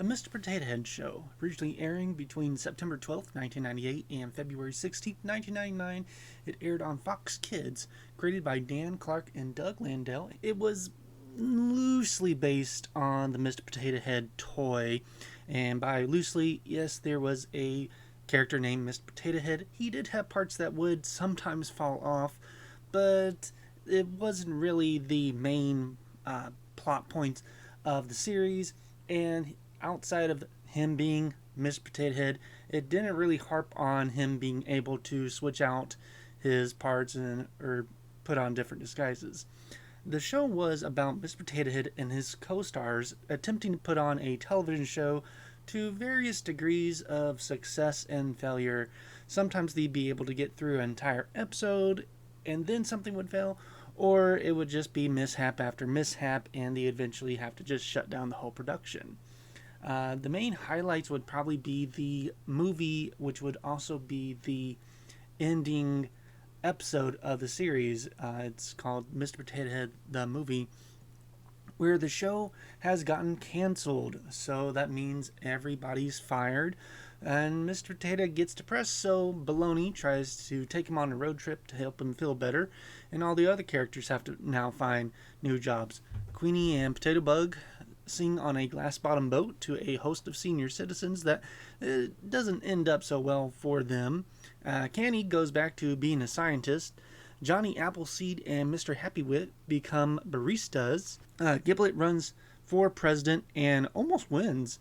A Mr. Potato Head Show, originally airing between September 12th, 1998 and February 16th, 1999. It aired on Fox Kids, created by Dan Clark and Doug Landell. It was loosely based on the Mr. Potato Head toy, and by loosely, yes, there was a character named Mr. Potato Head. He did have parts that would sometimes fall off, but it wasn't really the main plot points of the series, and outside of him being Mr. Potato Head, it didn't really harp on him being able to switch out his parts or put on different disguises. The show was about Mr. Potato Head and his co-stars attempting to put on a television show to various degrees of success and failure. Sometimes they'd be able to get through an entire episode and then something would fail, or it would just be mishap after mishap and they eventually have to just shut down the whole production. The main highlights would probably be the movie, which would also be the ending episode of the series. It's called Mr. Potato Head, the movie, where the show has gotten canceled. So that means everybody's fired, and Mr. Potato gets depressed, so Baloney tries to take him on a road trip to help him feel better, and all the other characters have to now find new jobs. Queenie and Potato Bug sing on a glass-bottom boat to a host of senior citizens that doesn't end up so well for them. Canny goes back to being a scientist. Johnny Appleseed and Mr. Happywit become baristas. Giblet runs for president and almost wins.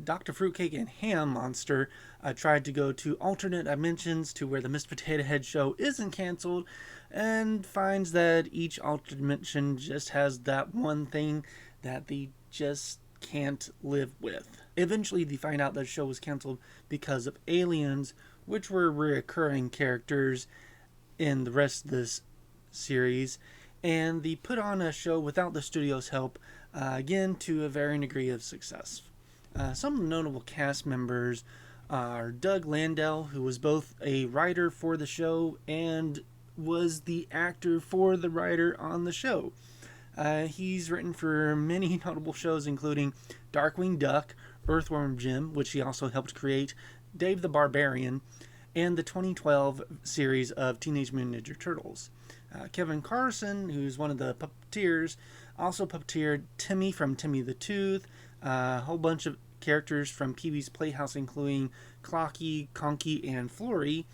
Dr. Fruitcake and Ham Monster tried to go to alternate dimensions to where the Mr. Potato Head show isn't canceled, and finds that each alternate dimension just has that one thing that they just can't live with. Eventually they find out that the show was canceled because of aliens, which were recurring characters in the rest of this series, and they put on a show without the studio's help, again to a varying degree of success. Some notable cast members are Doug Landell, who was both a writer for the show and was the actor for the writer on the show. He's written for many notable shows, including Darkwing Duck, Earthworm Jim, which he also helped create, Dave the Barbarian, and the 2012 series of Teenage Mutant Ninja Turtles. Kevin Carson, who's one of the puppeteers, also puppeteered Timmy from Timmy the Tooth, a whole bunch of characters from Pee-wee's Playhouse, including Clocky, Conky, and Flory,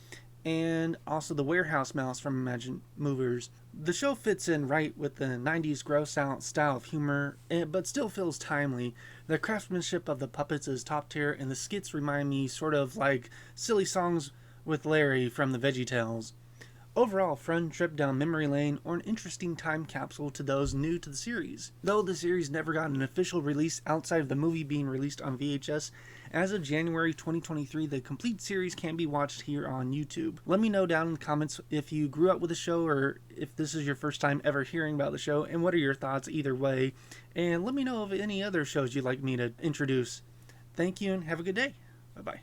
and also the Warehouse Mouse from Imagine Movers. The show fits in right with the 90s gross out style of humor, but still feels timely. The craftsmanship of the puppets is top tier, and the skits remind me sort of like Silly Songs with Larry from the VeggieTales. Overall, a fun trip down memory lane or an interesting time capsule to those new to the series. Though the series never got an official release outside of the movie being released on VHS, as of January 2023, the complete series can be watched here on YouTube. Let me know down in the comments if you grew up with the show or if this is your first time ever hearing about the show, and what are your thoughts either way. And let me know of any other shows you'd like me to introduce. Thank you and have a good day. Bye-bye.